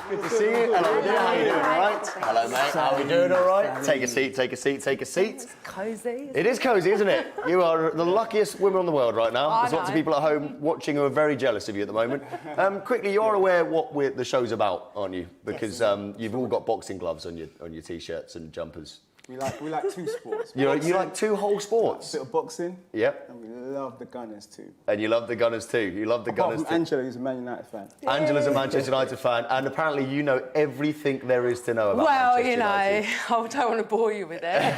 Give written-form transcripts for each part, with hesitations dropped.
Good to see you. Hello, dear. How you doing? All right? Hello, mate. How are we doing? All right? Take a seat, take a seat, take a seat. It's cosy. It is cosy, isn't it? You are the luckiest woman in the world right now. There's lots of people at home watching who are very jealous of you at the moment. Quickly, you are aware what the show's about, aren't you? Because you've all got boxing gloves on your t-shirts and jumpers. We like two sports. You like two whole sports? A bit of boxing. Yep. And we love the Gunners too. And you love the Gunners too. You love the Gunners too. Angela, who's a Man United fan. Angela's a Manchester United fan, and apparently you know everything there is to know about Manchester United. I don't want to bore you with it.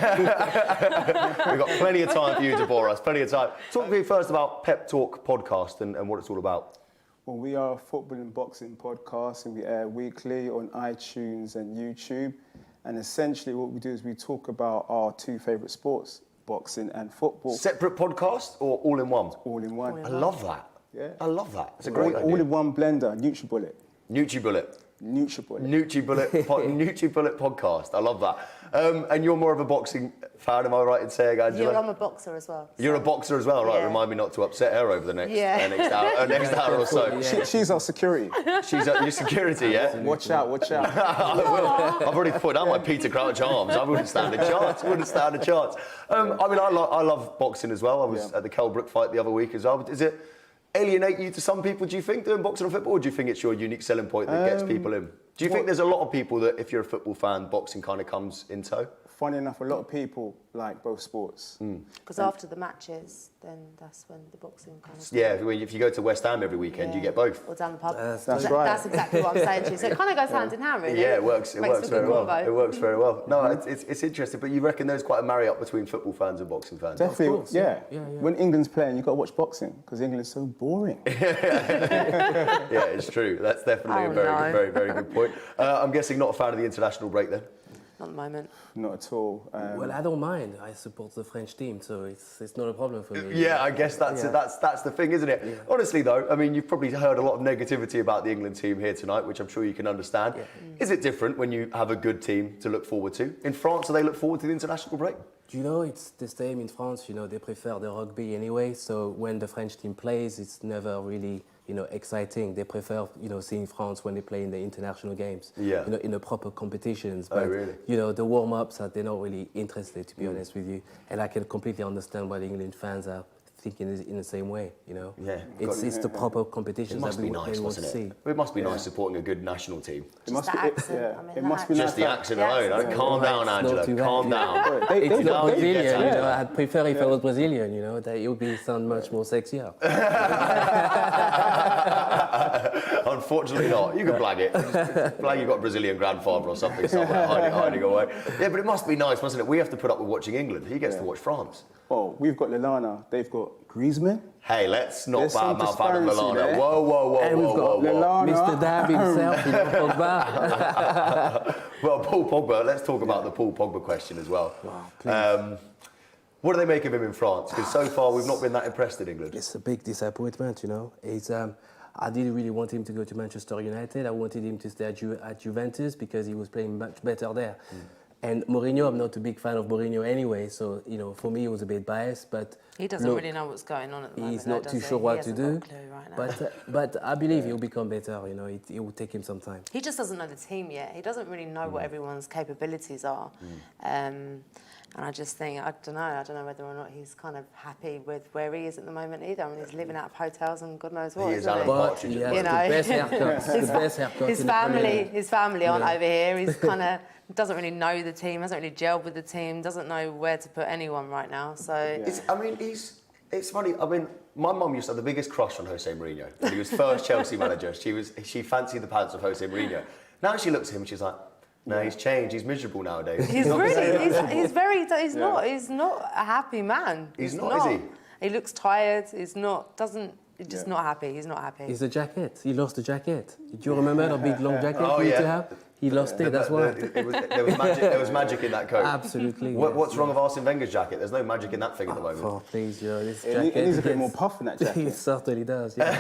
We've got plenty of time for you to bore us, plenty of time. Talk to me first about Pep Talk podcast and what it's all about. Well, we are a football and boxing podcast, and we air weekly on iTunes and YouTube. And essentially what we do is we talk about our two favourite sports, boxing and football. Separate podcast or all in one? All in one. I love that. Yeah. I love that. It's a great idea. All in one blender, NutriBullet. NutriBullet. NutriBullet. NutriBullet podcast. I love that. And you're more of a boxing fan, am I right in saying, Angela? Yeah, I'm a boxer as well. You're a boxer as well, right? Yeah. Remind me not to upset her over the next hour or so. She's our security. She's your security, yeah? Watch out, watch out. I will. I've already put down my Peter Crouch arms. I wouldn't stand a chance. I mean, I love boxing as well. I was at the Kelbrook fight the other week as well. Does it alienate you to some people, do you think, doing boxing or football? Or do you think it's your unique selling point that gets people in? Do you think there's a lot of people that, if you're a football fan, boxing kind of comes in tow? Funny enough, a lot of people like both sports. Because after the matches, then that's when the boxing kind of starts. Yeah, if you go to West Ham every weekend, you get both. Or down the pub. That's right. That's exactly what I'm saying to you. So it kind of goes hand in hand, really. Yeah, it works very well. Combo. It works very well. No, it's interesting, but you reckon there's quite a marry-up between football fans and boxing fans? Definitely, course, yeah. Yeah. When England's playing, you've got to watch boxing, because England's so boring. Yeah, it's true. That's definitely a very, very good point. I'm guessing not a fan of the international break then? Not at the moment. Not at all. Well, I don't mind. I support the French team, so it's not a problem for me. Yeah, I guess that's the thing, isn't it? Yeah. Honestly, though, I mean, you've probably heard a lot of negativity about the England team here tonight, which I'm sure you can understand. Yeah. Is it different when you have a good team to look forward to? In France, do they look forward to the international break? Do you know, it's the same in France. You know, they prefer the rugby anyway, so when the French team plays, it's never really, exciting. They prefer, seeing France when they play in the international games, in the proper competitions. But, really? The warm-ups, they're not really interested, to be honest with you. And I can completely understand why the England fans are thinking in the same way, Yeah. It's the proper competitions that we want to see. It must be nice supporting a good national team. It must be, accent. it must be just nice. the accent alone. Calm down, Angela. Calm down. It's not Brazilian, I'd prefer if I was Brazilian, that it would sound much more sexier. Unfortunately not. You can blag it. Blag you've got a Brazilian grandfather or something somewhere hiding away. Yeah, but it must be nice, mustn't it? We have to put up with watching England. He gets to watch France. Oh, we've got Lallana, they've got Griezmann. Hey, let's not There's bad some mouth out of disparity Lallana. there. Whoa. And we've got Mr. Dab himself, Pogba. Well, Paul Pogba, let's talk about the Paul Pogba question as well. Wow, please. What do they make of him in France? Because so far we've not been that impressed in England. It's a big disappointment, It's, I didn't really want him to go to Manchester United. I wanted him to stay at Juventus because he was playing much better there. And Mourinho, I'm not a big fan of Mourinho anyway, so, for me, it was a bit biased, but... He doesn't really know what's going on at the moment. He's not too sure what to do, but I believe he'll become better, it will take him some time. He just doesn't know the team yet. He doesn't really know what everyone's capabilities are. And I just think, I don't know whether or not he's kind of happy with where he is at the moment either. I mean, he's living out of hotels and God knows what. He is Alan Partridge. The best haircut. His family aren't over here. He's kind of doesn't really know the team, hasn't really gelled with the team, doesn't know where to put anyone right now. So it's funny. I mean, my mum used to have the biggest crush on Jose Mourinho when he was first Chelsea manager. She fancied the pants of Jose Mourinho. Now she looks at him and she's like, no, he's changed. He's miserable nowadays. He's not a happy man. He's not, is he? He looks tired. He's not happy. He's not happy. It's the jacket. He lost the jacket. Do you remember the big long jacket he used to have? He lost it, that's why. There was magic in that coat. Absolutely. What's wrong with Arsene Wenger's jacket? There's no magic in that thing at the moment. Oh, please, this jacket. It needs a bit more puff in that jacket. He certainly does, That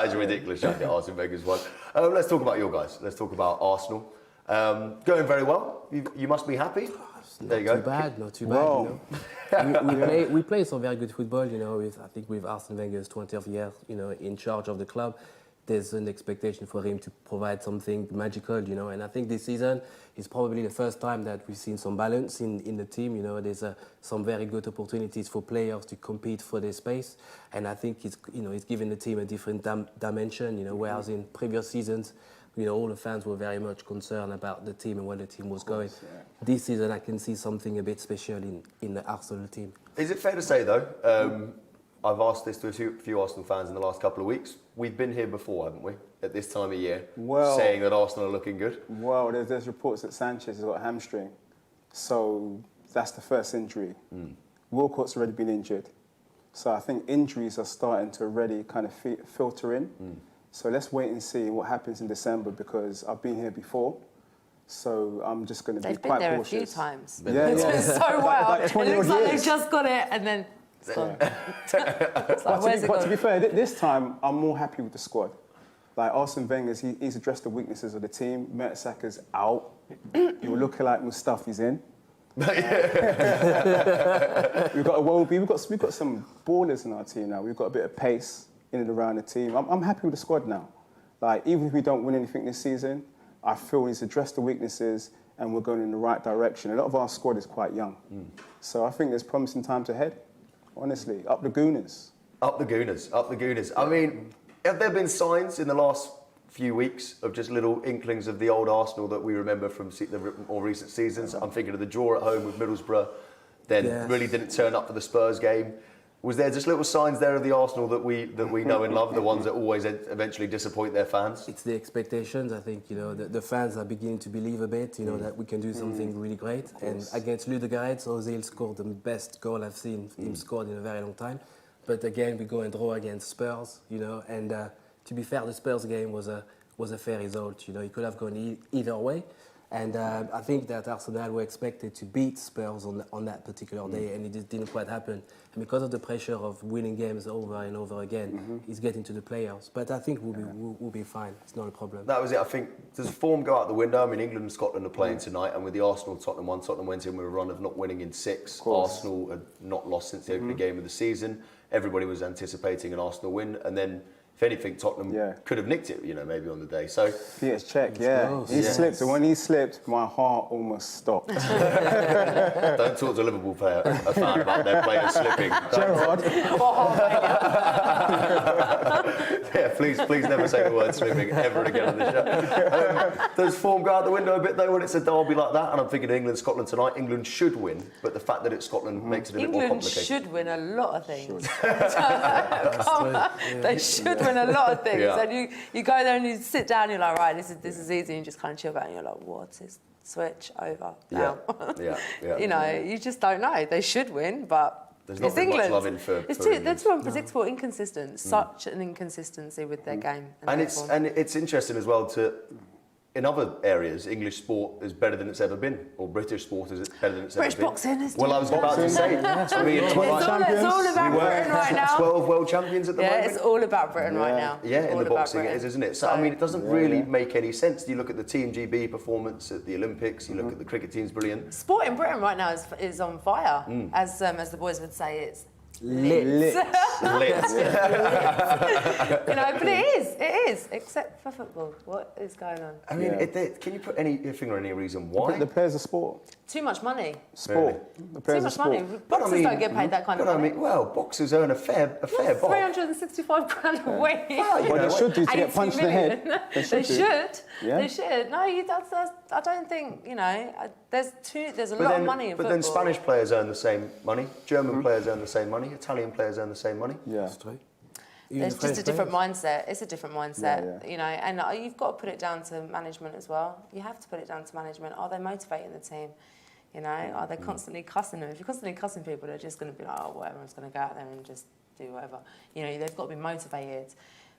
is a ridiculous jacket, Arsene Wenger's one. Let's talk about your guys. Let's talk about Arsenal. Going very well. You must be happy. There you go. Not too bad. We play some very good football, I think with Arsene Wenger's 20th year, in charge of the club. there's an expectation for him to provide something magical, you know. And I think this season is probably the first time that we've seen some balance in the team. You know, there's some very good opportunities for players to compete for their space, and I think it's giving the team a different dimension. You know, whereas in previous seasons, you know, all the fans were very much concerned about the team and where the team was going. Yeah. This season, I can see something a bit special in the Arsenal team. Is it fair to say though? I've asked this to a few Arsenal fans in the last couple of weeks. We've been here before, haven't we? At this time of year, saying that Arsenal are looking good. Well, there's reports that Sanchez has got a hamstring, so that's the first injury. Walcott's already been injured, so I think injuries are starting to already kind of filter in. So let's wait and see what happens in December, because I've been here before. So I'm just going to be quite cautious. They've been there a few times. Yeah. It's been so well. Like it looks years. like they've just got it and then it's gone. But to be fair, this time I'm more happy with the squad. Like Arsene Wenger, he's addressed the weaknesses of the team. Mertesacker's out. He will look like Mustafi's in. We've got Iwobi. We've got some ballers in our team now. We've got a bit of pace in and around the team. I'm happy with the squad now. Like, even if we don't win anything this season, I feel he's addressed the weaknesses and we're going in the right direction. A lot of our squad is quite young. So I think there's promising times ahead, honestly. Up the Gooners. Up the Gooners, up the Gooners. I mean, have there been signs in the last few weeks of just little inklings of the old Arsenal that we remember from the more recent seasons? I'm thinking of the draw at home with Middlesbrough, then really didn't turn up for the Spurs game. Was there just little signs there of the Arsenal that we know and love, the ones that always eventually disappoint their fans? It's the expectations. I think, you know, the fans are beginning to believe a bit, you know, that we can do something really great. And against Ludogorets, Ozil scored the best goal I've seen him scored in a very long time. But again, we go and draw against Spurs, you know, and to be fair, the Spurs game was a fair result. You know, it could have gone either way. And I think that Arsenal were expected to beat Spurs on that particular day, and it just didn't quite happen. And because of the pressure of winning games over and over again, it's getting to the players. But I think we'll be fine. It's not a problem. That was it. I think, does form go out the window? I mean, England and Scotland are playing tonight, and with the Arsenal-Tottenham one, Tottenham went in with a run of not winning in 6. Arsenal had not lost since the opening game of the season. Everybody was anticipating an Arsenal win, and then, if anything, Tottenham could have nicked it, you know, maybe on the day. So Peter's check, he slipped, and when he slipped, my heart almost stopped. Don't talk to a Liverpool player, a fan about their players slipping. Gerrard. Please never say the word slipping ever again on the show. Does form go out the window a bit though when it's a derby like that? And I'm thinking England, Scotland tonight. England should win, but the fact that it's Scotland makes it a bit more complicated. England should win a lot of things. They should win a lot of things. And you go there and you sit down, you're like, right, this is easy, and you just kind of chill back and you're like, what is switch over now? You know, you just don't know. They should win, but there's not been much loving for they're too unpredictable, inconsistent. Such an inconsistency with their game. And it's interesting as well in other areas, English sport is better than it's ever been, or British sport is better than it's ever been. British boxing is. Well, I was about to say, I mean, it's all about Britain right now. 12 world champions at the moment. Yeah, it's all about Britain right now. Yeah, in the boxing it is, isn't it? So, I mean, it doesn't really make any sense. You look at the Team GB performance at the Olympics, you look at the cricket team's brilliant. Sport in Britain right now is on fire, as the boys would say, it's lit. Lit. You know, but it is, except for football. What is going on? I mean, can you put your finger on any reason why? The players are sport. Too much money. Sport. Really? The players Too are much sport. money. Boxers don't get paid that kind of money. I mean, well, boxers earn a fair bob. 365 grand a week. Well, they should do to get punched in the head. They should. They should. No, I don't think, you know, there's a lot of money in football. But then Spanish players earn the same money, German players earn the same money, Italian players earn the same money. Yeah. That's true. It's just a different mindset. It's a different mindset, you know, and you've got to put it down to management as well. You have to put it down to management. Are they motivating the team? You know, are they constantly cussing them? If you're constantly cussing people, they're just going to be like, oh, whatever, I'm just going to go out there and just do whatever. You know, they've got to be motivated.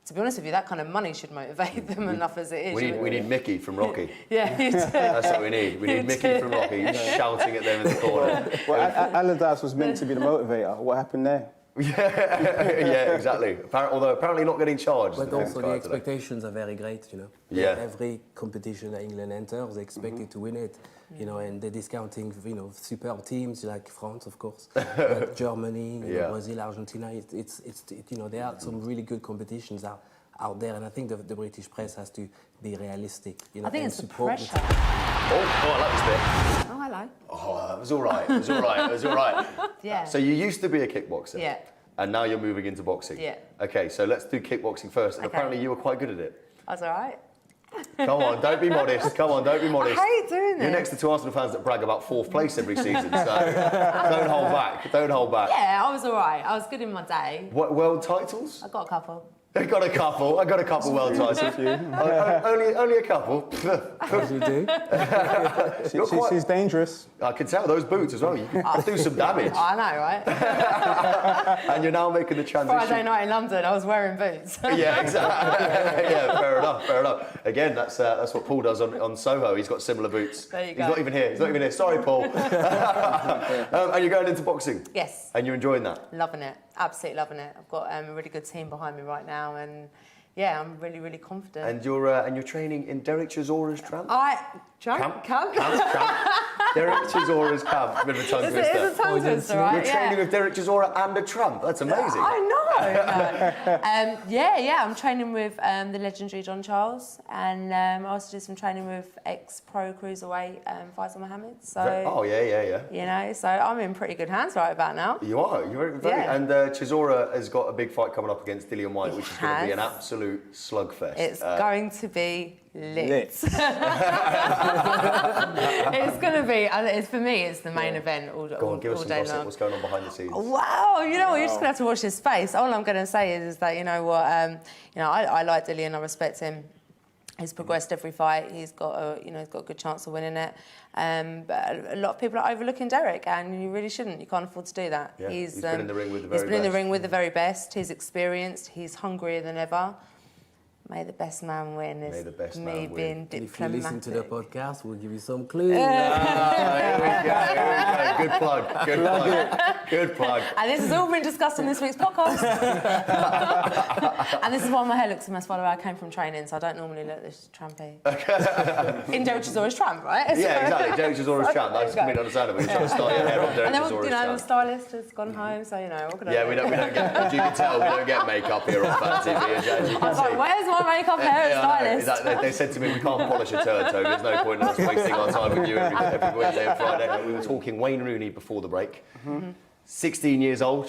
To be honest with you, that kind of money should motivate them enough as it is. We need Mickey from Rocky. Yeah, you do. That's what we need. We need Mickey from Rocky shouting at them in the corner. Well, Allardyce was meant to be the motivator. What happened there? Yeah, exactly. Although apparently not getting charged. But also the expectations are very great, you know. Yeah. Every competition that England enters, they expect to win it, you know, and they're discounting, you know, superb teams like France, of course, but Germany, you know, Brazil, Argentina. It's you know, there are some really good competitions out there, and I think the British press has to be realistic. You know, I think and it's the support pressure. Oh, I like this bit. Oh, hello. Oh, it was all right. It was all right. It was all right. Yeah. So you used to be a kickboxer. Yeah. And now you're moving into boxing. Yeah. Okay, so let's do kickboxing first. And Okay. apparently you were quite good at it. That's all right. Come on, don't be modest. Come on, don't be modest. I hate doing this. You're next to two Arsenal fans that brag about 4th place every season, so don't hold back. Don't hold back. Yeah, I was all right. I was good in my day. What world titles? I got a couple. I got a couple. I got a couple world titles. Only a couple. As you do. She's dangerous. I can tell those boots as well. You can do some damage. I know, right? And you're now making the transition. Friday night in London, I was wearing boots. Yeah, exactly. Yeah, fair enough, fair enough. Again, that's what Paul does on Soho. He's got similar boots. There you He's go. not even here. He's not even here. Sorry, Paul. And you're going into boxing. Yes. And you're enjoying that. Loving it. Absolutely loving it. I've got a really good team behind me right now, and yeah, I'm really, really confident. And you're training in Derek Chisora's camp. Camp? Camp. Derek Chisora's camp. Bit of a tongue It's twister. a tongue twister, right? You're training with Derek Chisora and a tramp. That's amazing. I know. Yeah. I'm training with the legendary John Charles, and I also do some training with ex-pro cruiserweight Faisal Mohammed. So. Oh yeah. You know, so I'm in pretty good hands right about now. You are. You're very. Yeah. And Chisora has got a big fight coming up against Dillian White, which is going to be an has. absolute slugfest. It's going to be lit. Lit. It's going to be. For me, it's the main event all, Go on, give us all some day gossip. long. What's going on behind the scenes? Wow, you know what? You're just gonna have to watch his face. All I'm gonna say is that you know what, I like Dillian. I respect him. He's progressed every fight. He's got he's got a good chance of winning it. But a lot of people are overlooking Derek, and you really shouldn't. You can't afford to do that. Yeah, he's been in the ring with the very He's been in the best. ring with the very best. He's experienced. He's hungrier than ever. May the best man win. May the best me man win. being And if you diplomatic. listen to the podcast, we'll give you some clues. Here we go. Good plug. Good plug. Good plug. And this has all been discussed on this week's podcast. And this is why my hair looks a mess, by the way. I came from training, so I don't normally look this trampy. In Derek Chisora's tramp, right? Yeah, exactly. Derek Chisora's champ. That's completely understandable. You're trying to start your hair off Derek And then, Chisora's the champ. stylist has gone home, so, what can I Yeah, do? we don't get, as you can tell, we don't get makeup here on FANTV, as you I can was see. like, where's my makeup hair Yeah, I know. stylist? They said to me, we can't polish a turd, so there's no point in us wasting our time with you every Wednesday and Friday. We were talking Wayne Rooney before the break. 16 years old,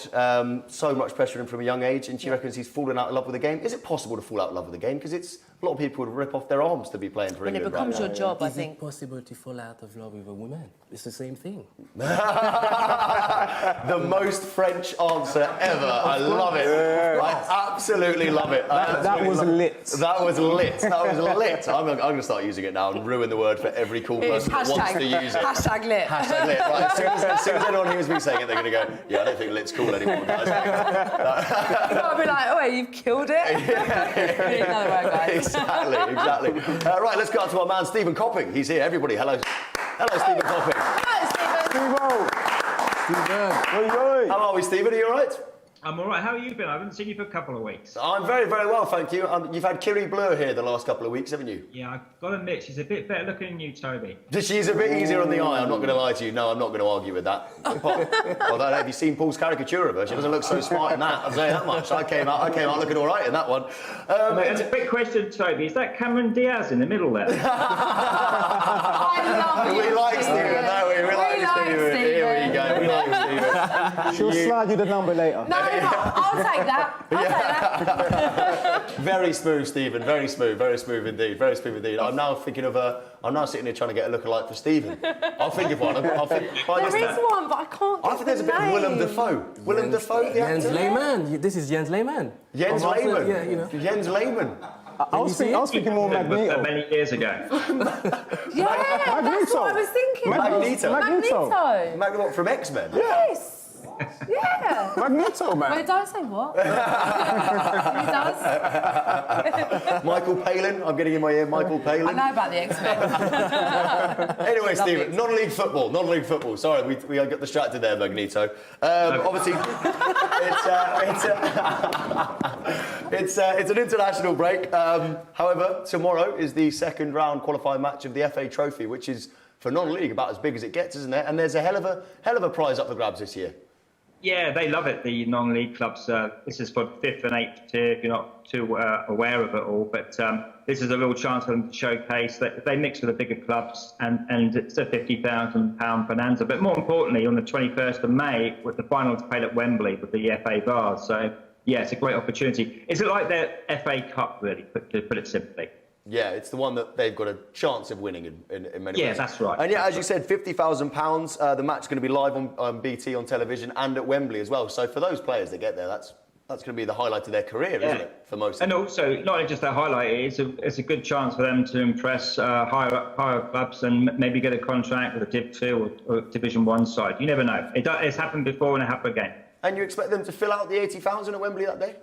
so much pressure in from a young age, and she reckons he's fallen out of love with the game. Is it possible to fall out of love with the game? Because a lot of people would rip off their arms to be playing for When it England becomes right your job, I Is think. it possible to fall out of love with a woman? It's the same thing. now. The most French answer ever. I love it. I absolutely love it. That was lit. That was lit. That was lit. I'm going to start using it now and ruin the word for every cool person that wants to use it. Hashtag lit. Hashtag lit. Right, as soon as anyone hears me saying it, they're going to go, yeah, I don't think lit's cool anymore, guys. I'll be like, oh, you've killed it. We need another word, guys. Exactly. Right, let's go out to our man, Stephen Copping. He's here. Everybody, hello. Hello, Stephen Copping. Oi. How are we, Stephen? Are you all right? I'm all right. How have you been? I haven't seen you for a couple of weeks. I'm very, very well, thank you. You've had Kiri Blur here the last couple of weeks, haven't you? Yeah, I've got to admit, she's a bit better looking than you, Toby. She's a bit easier on the eye, I'm not going to lie to you. No, I'm not going to argue with that. Although, have you seen Paul's caricature of her? She doesn't look so smart in that, I'll say that much. I came out looking all right in that one. And a quick question, Toby. Is that Cameron Diaz in the middle there? I love you, We like Stephen, don't we? We like Stephen. Here we go. We like Stephen. She'll slide you the number later. No, I'll take that. I'll take that. Very smooth, Stephen. Very smooth indeed. Very smooth indeed. I'm now thinking of I'm now sitting here trying to get a lookalike for Stephen. I'll think of one. There is one, but I can't get I think there's a bit the of Willem name. Dafoe. Willem Dafoe, the Jens actor. Lehmann. This is Jens Lehmann. Jens From Arsenal, Lehmann. Yeah, you know. Jens Lehmann. I was thinking more Magneto. Many years ago. Yeah, that's what I was thinking. Magneto. Magneto. Magneto from X-Men. Yes. Yeah. Magneto, man. Wait, don't say what. He does. Michael Palin. I'm getting in my ear. Michael I Palin. know about the X-Men. Anyway, Love Stephen, it. non-league football. Sorry, we got distracted there, Magneto. Obviously, it's an international break. However, tomorrow is the second round qualifying match of the FA Trophy, which is for non-league about as big as it gets, isn't it? And there's a hell of a prize up for grabs this year. Yeah, they love it, the non-league clubs. This is for 5th and 8th tier, if you're not too aware of it all. But this is a real chance for them to showcase that they mix with the bigger clubs, and it's a £50,000 bonanza. But more importantly, on the 21st of May, with the finals played at Wembley with the FA Vase. So, yeah, it's a great opportunity. Is it like their FA Cup, really, to put it simply? Yeah, it's the one that they've got a chance of winning in many ways. Yeah, that's right. And yeah, as you said, £50,000. The match's going to be live on BT on television and at Wembley as well. So for those players that get there, that's going to be the highlight of their career, isn't it? For most. And also, not only just a highlight, it's a good chance for them to impress higher clubs and maybe get a contract with a Div 2 or Division 1 side. You never know. It's happened before and it happened again. And you expect them to fill out the 80,000 at Wembley that day?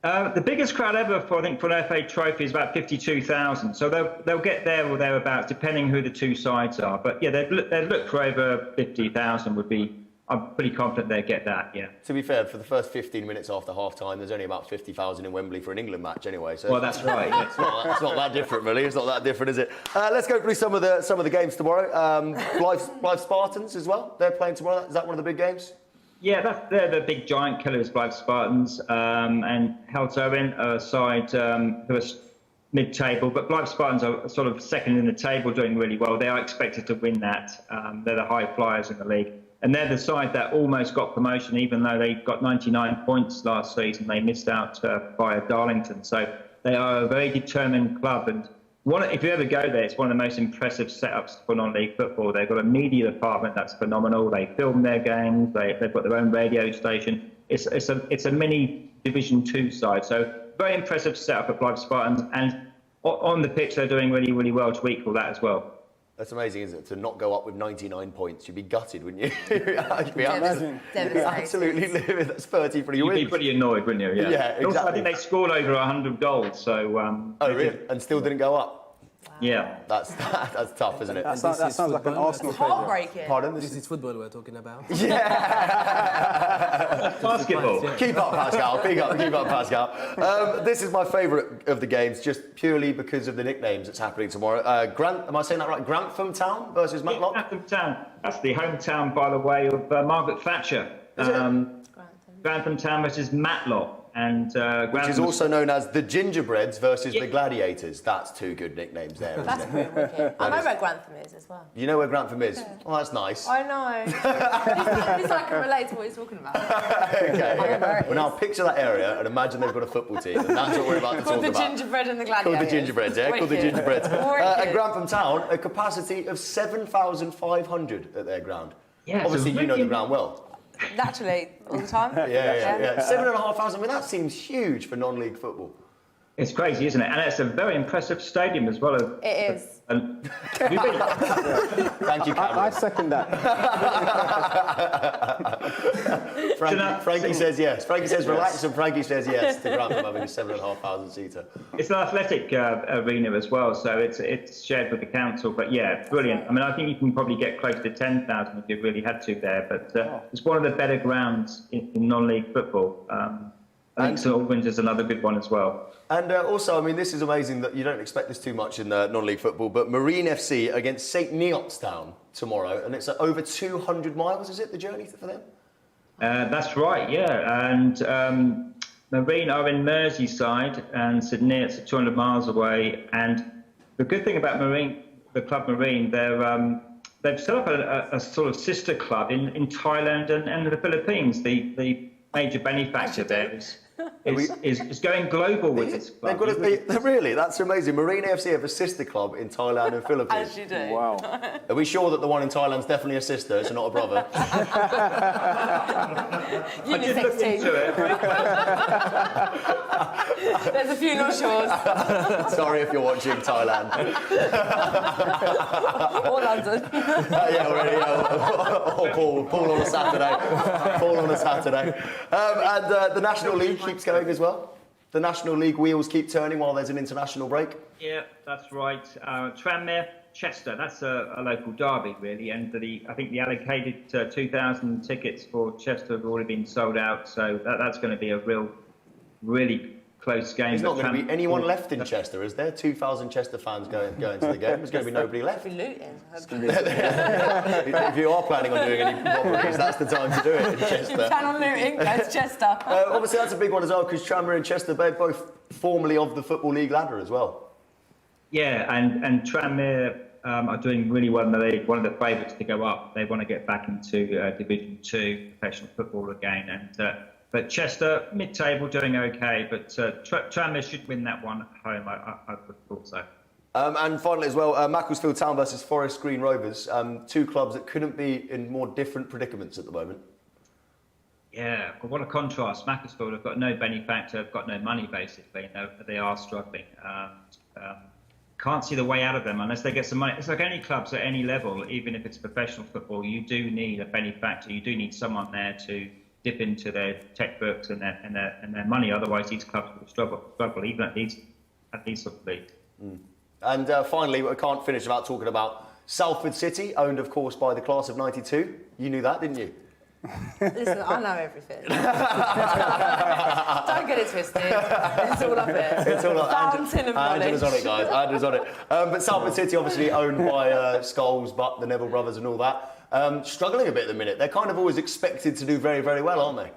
The biggest crowd ever for an FA Trophy is about 52,000. So they'll get there or thereabouts, depending who the two sides are. But yeah, they'd look for over 50,000 would be. I'm pretty confident they'd get that. Yeah. To be fair, for the first 15 minutes after half time, there's only about 50,000 in Wembley for an England match anyway. So well, that's right. Yeah. It's not that different, really. It's not that different, is it? Let's go through some of the games tomorrow. Blythe Spartans as well. They're playing tomorrow. Is that one of the big games? Yeah, they're the big giant killers, Blythe Spartans, and Heltowen, a side who are mid-table, but Blythe Spartans are sort of second in the table, doing really well. They are expected to win that. They're the high flyers in the league, and they're the side that almost got promotion, even though they got 99 points last season. They missed out via Darlington, so they are a very determined club. And if you ever go there, it's one of the most impressive setups for non-league football. They've got a media department that's phenomenal. They film their games. They've got their own radio station. It's a mini Division 2 side. So very impressive setup at Blythe Spartans. And on the pitch, they're doing really, really well to equal that as well. That's amazing, isn't it? To not go up with 99 points. You'd be gutted, wouldn't you? You'd be absolutely livid. That's 30 for your wins. You'd be pretty annoyed, wouldn't you? Yeah, exactly. Also, I think they scored over 100 goals. So, oh, really? And still didn't go up? Wow. Yeah. That's tough, isn't it? That sounds like an Arsenal player. Heartbreaking. Pardon? This is football we're talking about. Yeah! Basketball. Keep up, Pascal. Keep up, Pascal. This is my favourite of the games, just purely because of the nicknames that's happening tomorrow. Am I saying that right? Grantham Town versus Matlock? Grantham Town. That's the hometown, by the way, of Margaret Thatcher. Grantham Town versus Matlock. And which is also known as the Gingerbreads versus the Gladiators. That's two good nicknames there, isn't That's it? pretty wicked. I know where Grantham is as well. You know where Grantham is? Yeah. Oh, that's nice. I know. At least I can relate to what he's talking about. Okay. Well, now picture that area and imagine they've got a football team, and that's what we're about to talk Called the about. Gingerbread and the Gladiators. Called the Gingerbreads, yeah? Called the Wicked. Gingerbreads. Wicked. At Grantham Town, a capacity of 7,500 at their ground. Yeah, obviously, so you know the really- ground well. Naturally, all the time. Yeah. 7,500. I mean, that seems huge for non-league football. It's crazy, isn't it? And it's a very impressive stadium as well. It is. And Thank you, Cameron. I second that. Frankie says yes. Frankie says relax, and Frankie says yes to Grantham having a 7,500 seater. it's an athletic arena as well, so it's shared with the council. But yeah, brilliant. I mean, I think you can probably get close to 10,000 if you really had to there. But it's one of the better grounds in non-league football. I think St Albans is another good one as well. And also, I mean, this is amazing that you don't expect this too much in non-league football, but Marine FC against St Neots Town tomorrow, and it's over 200 miles, is it, the journey for them? That's right, yeah. And Marine are in Merseyside, and St Neots are 200 miles away. And the good thing about Marine, the club Marine, they've set up a sort of sister club in Thailand and the Philippines. The major benefactor there is going global with this club. Really, that's amazing. Marine FC have a sister club in Thailand and Philippines. As you do. Wow. Are we sure that the one in Thailand's definitely a sister, it's not a brother? I did look into it. There's a few not sure. Sorry if you're watching Thailand. Or London. Or Paul on a Saturday. Paul on a Saturday. And the National League keeps going as well. The National League wheels keep turning while there's an international break. Yeah, that's right. Tranmere, Chester, that's a local derby, really. And I think the allocated 2,000 tickets for Chester have already been sold out. So that's going to be a really close game. There's not going to be anyone left in Chester, is there? 2,000 Chester fans going to the game. There's going to be nobody left. Be looting. If you are planning on doing any robberies, that's the time to do it in Chester. Plan on looting, go to Chester. Obviously, that's a big one as well, because Tranmere and Chester, they're both formerly of the Football League ladder as well. Yeah, and Tranmere are doing really well in the league. One of the favourites to go up. They want to get back into Division 2 professional football again. And but Chester, mid-table, doing okay. But Tranmere should win that one at home. I would have thought so. And finally as well, Macclesfield Town versus Forest Green Rovers. Two clubs that couldn't be in more different predicaments at the moment. Yeah, but what a contrast. Macclesfield have got no benefactor, have got no money, basically. They are struggling. Can't see the way out of them unless they get some money. It's like any clubs at any level, even if it's professional football, you do need a benefactor. You do need someone there to dip into their textbooks and their money. Otherwise, these clubs will struggle even at these sort of leagues. And finally, we can't finish without talking about Salford City, owned, of course, by the class of '92. You knew that, didn't you? Listen, I know everything. Don't get it twisted. It's all up here. It's all up. Fountain of knowledge. Angela's on it, guys. Angela's on it. But Salford City, obviously owned by Scholes, Butt, the Neville brothers and all that. Struggling a bit at the minute. They're kind of always expected to do very, very well, aren't they?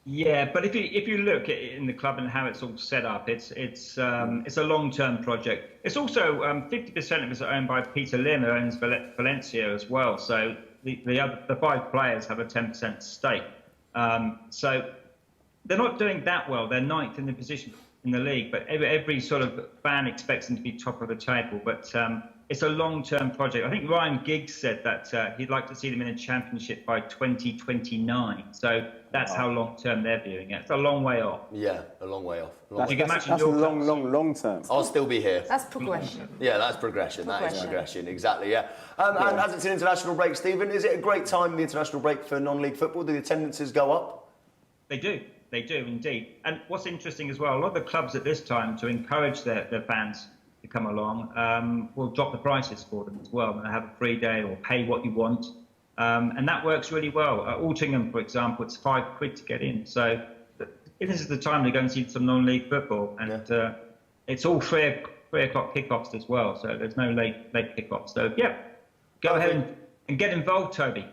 Yeah, but if you look at it in the club and how it's all set up, it's a long-term project. It's also 50% of it is owned by Peter Lim, who owns Valencia as well. So the five players have a 10% stake. So they're not doing that well. They're ninth in the position in the league, but every sort of fan expects them to be top of the table. But it's a long-term project. I think Ryan Giggs said that he'd like to see them in a championship by 2029. So that's how long-term they're viewing it. It's a long way off. Yeah, a long way off. That's a long term. I'll still be here. That's progression. Yeah, that's progression. That is progression, exactly, yeah. And as it's an international break, Stephen, is it a great time, the international break, for non-league football? Do the attendances go up? They do indeed. And what's interesting as well, a lot of the clubs at this time, to encourage their fans to come along, will drop the prices for them as well. And they have a free day or pay what you want. And that works really well. Altingham, for example, it's £5 to get in. So this is the time to go and see some non-league football. And it's all 3 o'clock kickoffs as well. So there's no late kickoffs. So, yeah, go ahead and get involved, Toby.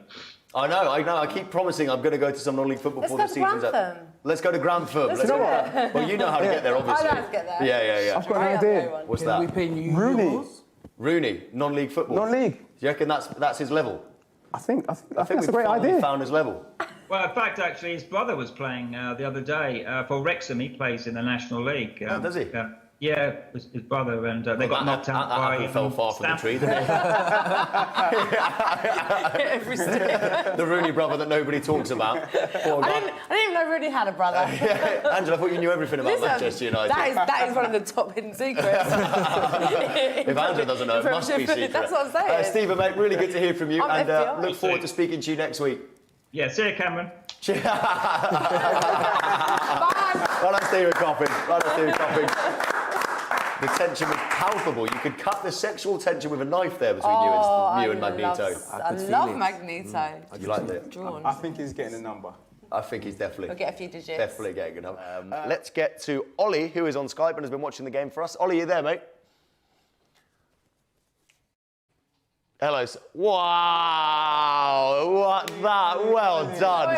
I know. I keep promising I'm going to go to some non-league football before the season's up. Let's go to Grantham. Let's go. Well, you know how to get there, obviously. I know how to get there. Yeah. I've got an idea. What's Can we that? pay new Rooney. euros? Rooney, non-league football. Non-league. Do you reckon that's his level? I think that's a we've great finally idea. found his level. Well, in fact, actually, his brother was playing the other day for Wrexham. He plays in the National League. Oh, does he? Yeah, his brother, and they got knocked out by... That fell far from the tree, didn't it? Every stick. The Rooney brother that nobody talks about. Poor guy. I didn't even know Rooney had a brother. Angela, I thought you knew everything about Listen, Manchester United. that is one of the top hidden secrets. If Angela doesn't know, it must be secret. That's what I'm saying. Stephen, mate, really good to hear from you, I'm and FBI. look forward to speaking to you next week. Yeah, see you, Cameron. Bye. Well done, Stephen Copping. The tension was palpable. You could cut the sexual tension with a knife there between you and Magneto. I love Magneto. You liked it? I think he's getting a number. I think he's definitely. We'll get a few digits. Definitely getting a number. Let's get to Ollie, who is on Skype and has been watching the game for us. Ollie, you there, mate? Hello. Wow, what that? Well done.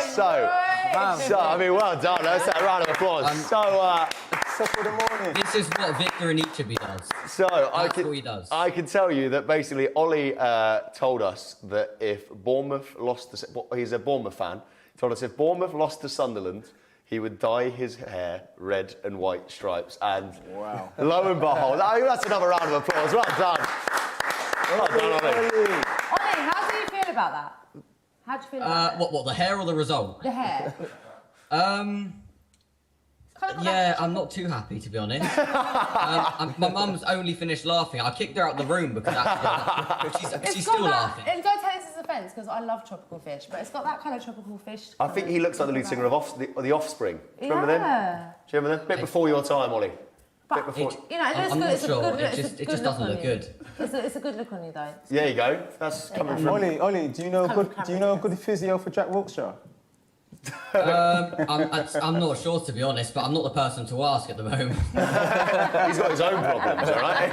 Well done. Let's have a round of applause. Top of the morning. This is what Victor Anichebe does. So That's what he does. I can tell you that basically Ollie told us that if Bournemouth lost to... He's a Bournemouth fan. He told us if Bournemouth lost to Sunderland, he would dye his hair red and white stripes. And wow. Lo and behold, that's another round of applause. Well done. Well done, Ollie. Ollie, how do you feel about that? How do you feel about it? What, the hair or the result? The hair. Yeah, I'm not too happy, to be honest. My mum's only finished laughing. I kicked her out the room because she's still laughing. Don't take this as offence, because I love tropical fish, but it's got that kind of tropical fish. I think he looks like the lead singer of The Offspring. Do you remember them? Do you remember them? Bit before your time, Ollie. But, bit before. you know, I'm not sure. It just doesn't look good. It's a good look on you, though. There you go. That's coming from... Ollie, do you know a good physio for Jack Wiltshire? I'm not sure, to be honest, but I'm not the person to ask at the moment. He's got his own problems, all right?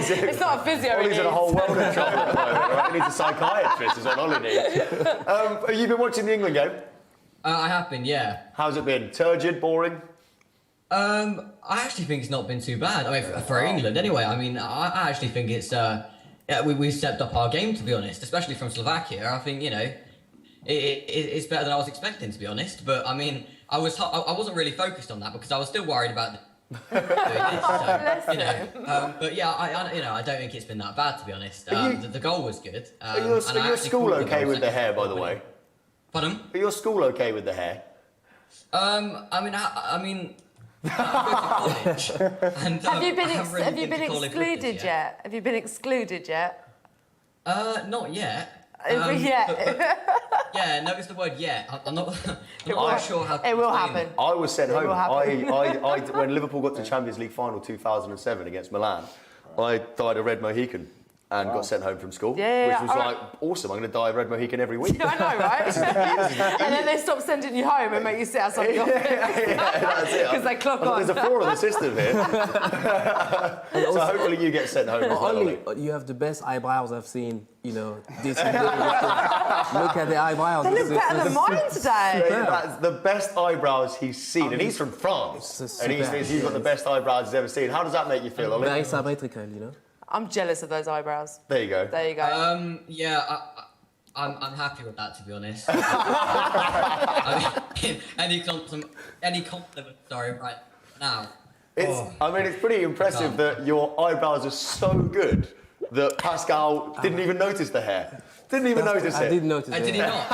It's not a physio. Ollie's in a whole world of trouble at the moment, all right? He needs a psychiatrist, is what Ollie needs. Have you been watching the England game? I have been, yeah. How's it been? Turgid, boring? I actually think it's not been too bad. I mean, for England, anyway. I mean, I actually think it's we've stepped up our game, to be honest, especially from Slovakia. I think it's better than I was expecting, to be honest. But I mean, I wasn't really focused on that because I was still worried about doing this. So, but yeah, I don't think it's been that bad, to be honest. The goal was good. Are your school okay with the hair, by the way? Pardon? Are your school okay with the hair? I mean. I go to college. And, Have you been excluded yet? Have you been excluded yet? Not yet. Yeah, notice the word yet. I'm not quite sure how to it will explain happen. it. I was sent home. will happen. When Liverpool got to Champions League final 2007 against Milan, I dyed a red Mohican and got sent home from school, which was like, awesome, I'm going to dye a red Mohican every week. Yeah, I know, right? And then they stop sending you home and make you sit outside the office. That's it. Because they clock on. There's a flaw in the system here. So hopefully you get sent home as well. Ollie, you have the best eyebrows I've seen, this Look at the eyebrows. They look better than mine today. That's the best eyebrows he's seen, and he's from France. And he's got the best eyebrows he's ever seen. How does that make you feel, Ollie? Very symmetrical, I'm jealous of those eyebrows. There you go. There you go. Yeah, I'm happy with that, to be honest. I mean, any compliment, sorry, right now. It's pretty impressive that your eyebrows are so good that Pascal didn't even notice the hair. Didn't even notice it. I did notice it. Did he not?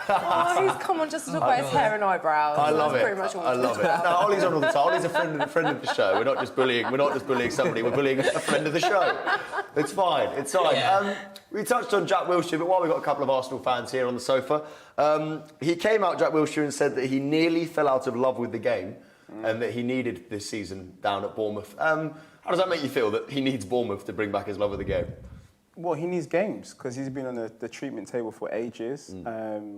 Oh, he's come on just to talk about his hair and eyebrows. I love That's it. pretty much all I love it. Now, Ollie's on all the time. Ollie's a friend of the show. We're not just bullying somebody. We're bullying a friend of the show. It's fine. It's fine. Yeah. We touched on Jack Wilshere, but while we've got a couple of Arsenal fans here on the sofa, he came out, Jack Wilshere, and said that he nearly fell out of love with the game and that he needed this season down at Bournemouth. How does that make you feel, that he needs Bournemouth to bring back his love of the game? Well, he needs games because he's been on the treatment table for ages.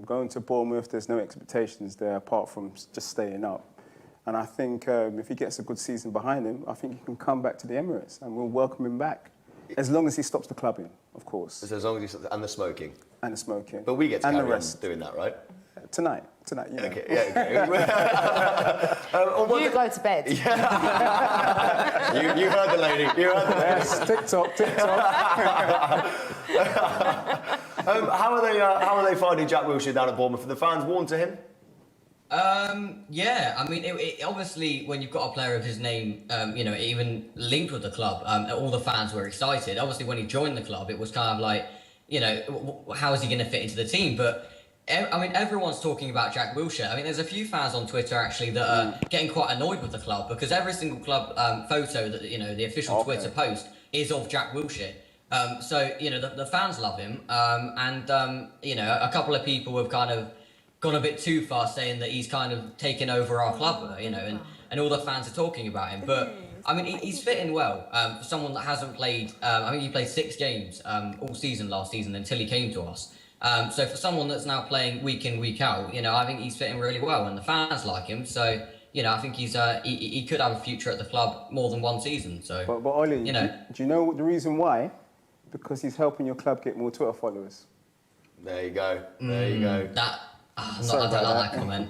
Going to Bournemouth, there's no expectations there apart from just staying up. And I think if he gets a good season behind him, I think he can come back to the Emirates and we'll welcome him back. As long as he stops the clubbing, of course. As long as he stops, and the smoking. And the smoking. But we get to and carry the on rest. doing that, right? Tonight, you know. Okay, yeah, okay. You go to bed. You heard the lady. Yes, TikTok. How are they finding Jack Wilshere down at Bournemouth? Are the fans warm to him? Yeah, I mean, it obviously, when you've got a player of his name, even linked with the club, all the fans were excited. Obviously, when he joined the club, it was kind of like, how is he going to fit into the team? But I mean, everyone's talking about Jack Wilshere. I mean, there's a few fans on Twitter actually that are getting quite annoyed with the club because every single club photo that the official Twitter post is of Jack Wilshere. So the fans love him, and a couple of people have kind of gone a bit too far, saying that he's kind of taken over our club, and all the fans are talking about him. But I mean, he's fitting well for someone that hasn't played. I think he played 6 games all season last season until he came to us. So for someone that's now playing week in, week out, I think he's fitting really well, and the fans like him. So I think he's he could have a future at the club more than 1 season. So, but Ollie, do you know the reason why? Because he's helping your club get more Twitter followers. There you go. There you go. I don't like that comment.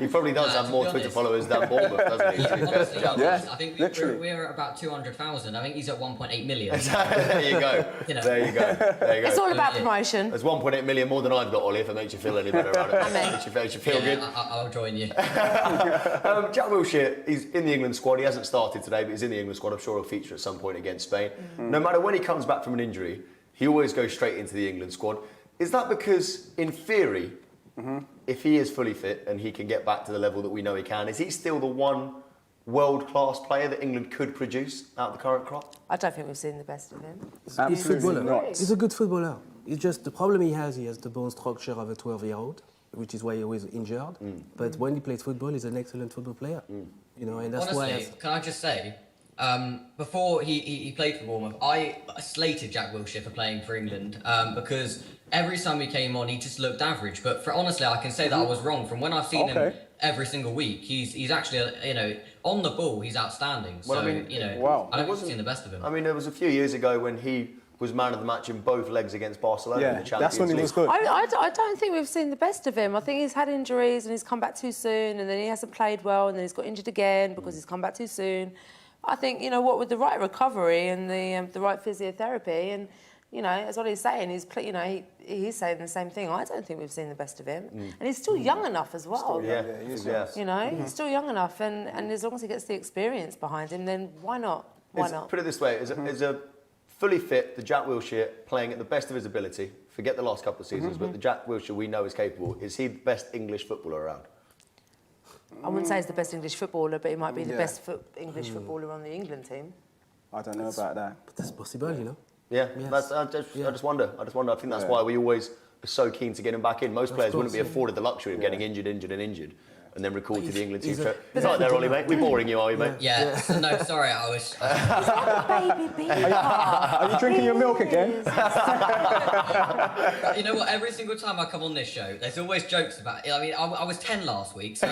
He probably does have more Twitter followers than Bournemouth, doesn't he? Honestly, Yeah, I think literally. we're at about 200,000. I think he's at 1.8 million. There you go. There you go. It's all about promotion. There's 1.8 million more than I've got, Ollie, if it makes you feel any better about it. Makes you feel good. I'll join you. Jack Wilshere, he's in the England squad. He hasn't started today, but he's in the England squad. I'm sure he'll feature at some point against Spain. No matter when he comes back from an injury, he always goes straight into the England squad. Is that because, in theory, if he is fully fit and he can get back to the level that we know he can, is he still the one world-class player that England could produce out of the current crop? I don't think we've seen the best of him. He's a footballer. not. He's a good footballer. It's just the problem he has the bone structure of a 12-year-old, which is why he was injured. But when he plays football, he's an excellent football player. And that's Honestly, why. can I just say, before he played for Bournemouth, I slated Jack Wilshere for playing for England because every time he came on, he just looked average. But honestly, I can say that I was wrong. From when I've seen him every single week, he's actually, on the ball, he's outstanding. Well, so, I mean, I don't seen the best of him. I mean, there was a few years ago when he was man of the match in both legs against Barcelona in the Champions that's when he League. was good. I don't think we've seen the best of him. I think he's had injuries and he's come back too soon, and then he hasn't played well, and then he's got injured again because he's come back too soon. I think, what with the right recovery and the right physiotherapy, and as Ollie's saying, he's saying the same thing. I don't think we've seen the best of him, and he's still young enough as well. He's still young enough, and as long as he gets the experience behind him, then why not? Why not? Put it this way: is a fully fit, the Jack Wilshere playing at the best of his ability. Forget the last couple of seasons, but the Jack Wilshere we know is capable. Is he the best English footballer around? I wouldn't say he's the best English footballer, but he might be the best English footballer on the England team. I don't know about that. But that's possible, Yeah, Yes. I just wonder. I think that's why we always are so keen to get him back in. Most players wouldn't be afforded the luxury of getting injured, and then recalled to the England team. It's right there, Ollie, mate. We're boring you, are you, mate? Yeah, no, sorry, I was... Baby beaver. Are you drinking your milk again? You know what? Every single time I come on this show, there's always jokes about it. I mean, I was 10 last week, so...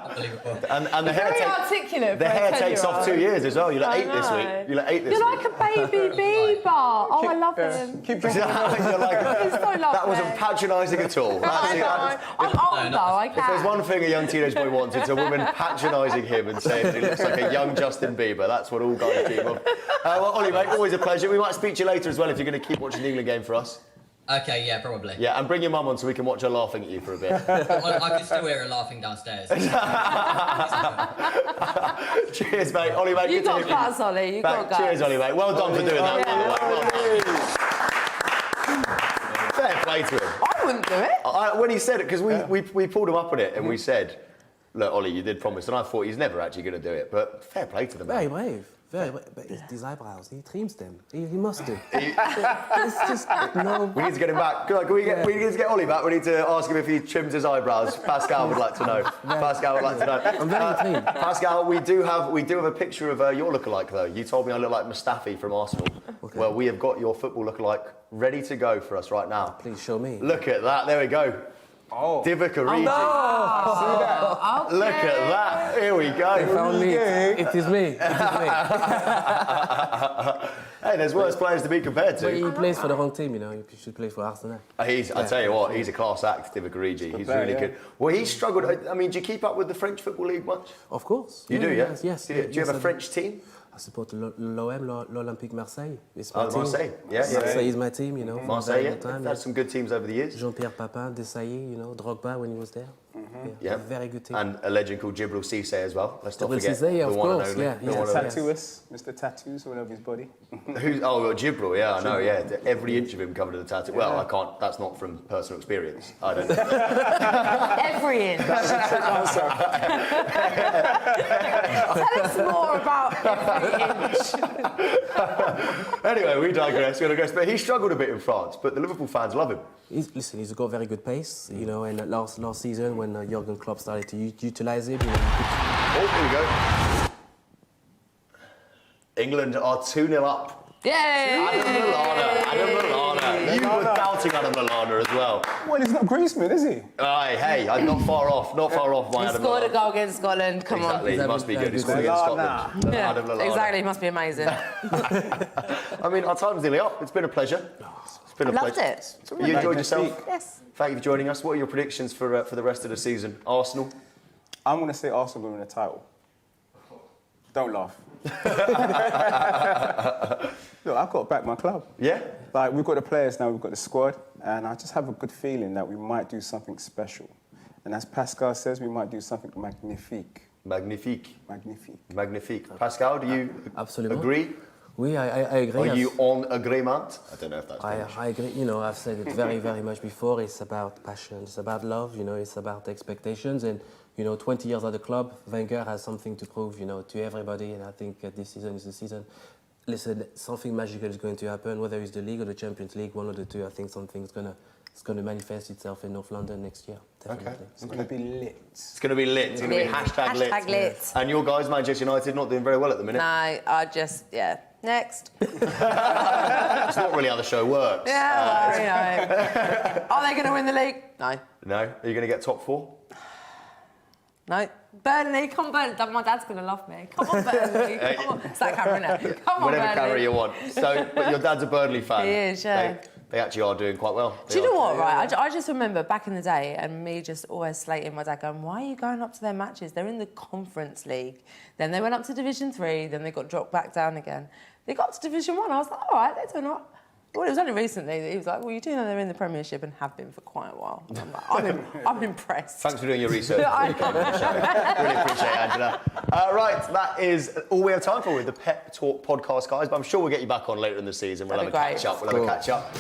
Unbelievable. And the Very articulate. the hair takes off 2 years as well. You're like 8 this week. You're like 8 this You're week. like a baby beaver. Oh, I love him. Keep drinking. You're like, He's so lovely. that wasn't patronising at all. I know. I'm old though, I If there's can. one thing a young teenage boy wants, it's a woman patronising him and saying he looks like a young Justin Bieber. That's what all guys dream of. Well, Ollie, mate, always a pleasure. We might speak to you later as well if you're going to keep watching the England game for us. Okay, yeah, probably. Yeah, and bring your mum on so we can watch her laughing at you for a bit. I can still hear her laughing downstairs. Cheers, mate. Ollie, mate. You good to got hear from guts, Ollie. You got guts. Cheers, Ollie, mate. Well done for doing that. Fair play to him. I wouldn't do it. When he said it, because we pulled him up on it and we said, look, Ollie, you did promise, and I thought he's never actually going to do it, but fair play to the man. Very brave. Very brave. But it's these eyebrows, he trims them. He must do. It's just, We need to get him back. We need to get Ollie back. We need to ask him if he trims his eyebrows. Pascal would like to know. Pascal would like to know. I'm very clean. Pascal, we do have a picture of your lookalike though. You told me I look like Mustafi from Arsenal. Okay. Well, we have got your football lookalike ready to go for us right now. Please show me. Look at that. There we go. Oh. Divock Origi. Okay. Look at that. Here we They go. found me. It is me. Hey, there's worse players to be compared But he to. plays for the wrong team, You should play for Arsenal. I tell you what, he's a class act, Divock Origi. He's really good. Well, he struggled. I mean, do you keep up with the French Football League much? Of course. You do, yeah? Yes. Do you have a French team? I support l'OM, l'Olympique Marseille. It's my team. Marseille. Yeah. Marseille is my team, Marseille, from time, They've had some good teams over the years. Jean-Pierre Papin, Desailly, Drogba when he was there. Yeah. A very good team. And a legend called Djibril Cissé as well. Let's not Djibril forget Cissé, the of one and course, only. yeah, The yeah. one and only. Tattooist, Mr. Tattoos all over his body. Djibril, yeah, I know, yeah. Every inch of him covered in a tattoo. Well, I can't, that's not from personal experience. I don't know. Every inch. Tell us more about every inch. Anyway, we digress. But he struggled a bit in France, but the Liverpool fans love him. He's got very good pace, and last season when Jurgen Klopp started to utilize him, Oh, here we go. England are 2-0 up. Yay! Adam Lallana. You were doubting Adam Lallana as well. Well, he's not Griezmann, is he? Aye, hey, I'm not far off my He Adam scored a Lallana. goal against Scotland. Come Exactly, he He's must be having good. He a scored good against Lallana. Scotland. on. Adam Yeah, Lallana. exactly. He must be amazing. I mean, our time's nearly up. It's been a pleasure. It's been a Loved pleasure. it. You enjoyed yourself? Yes. Thank you for joining us. What are your predictions for the rest of the season? Arsenal? I'm going to say Arsenal will win the title. Don't laugh. Look, I've got to back my club. Yeah? Like, we've got the players now, we've got the squad, and I just have a good feeling that we might do something special. And as Pascal says, we might do something magnifique. Magnifique. Magnifique. Magnifique. Pascal, do you Absolutely. agree? Oui, I agree. Are you on agreement? I don't know if that's French. I agree. I've said it very, very much before. It's about passion. It's about love. It's about expectations. And 20 years at the club, Wenger has something to prove, to everybody. And I think this season is the season. Listen, something magical is going to happen. Whether it's the league or the Champions League, one of the two. I think something's gonna it's going to manifest itself in North London next year. Definitely. It's going to be lit. It's going to be lit. It's going to be hashtag lit. Hashtag lit. And your guys, Manchester United, not doing very well at the minute. No, I just, next. It's not really how the show works. Yeah, well, you know. Are they going to win the league? No. No? Are you going to get top 4? No. Burnley, come on, Burnley. My dad's going to love me. Come on, Burnley. Come on. It's that camera now. Come on, Whatever Burnley. camera you want. So, but your dad's a Burnley fan. He is, yeah. They actually are doing quite well. Do you know what, right? I just remember back in the day and me just always slating my dad going, why are you going up to their matches? They're in the Conference League. Then they went up to Division 3, then they got dropped back down again. They got to Division 1. I was like, all right, they're doing all right. Well, it was only recently that he was like, well, you do know they're in the Premiership and have been for quite a while. And I'm like, I'm impressed. Thanks for doing your research. I Really appreciate it, Angela. Right, that is all we have time for with the Pep Talk podcast, guys. But I'm sure we'll get you back on later in the season. We'll have a catch up.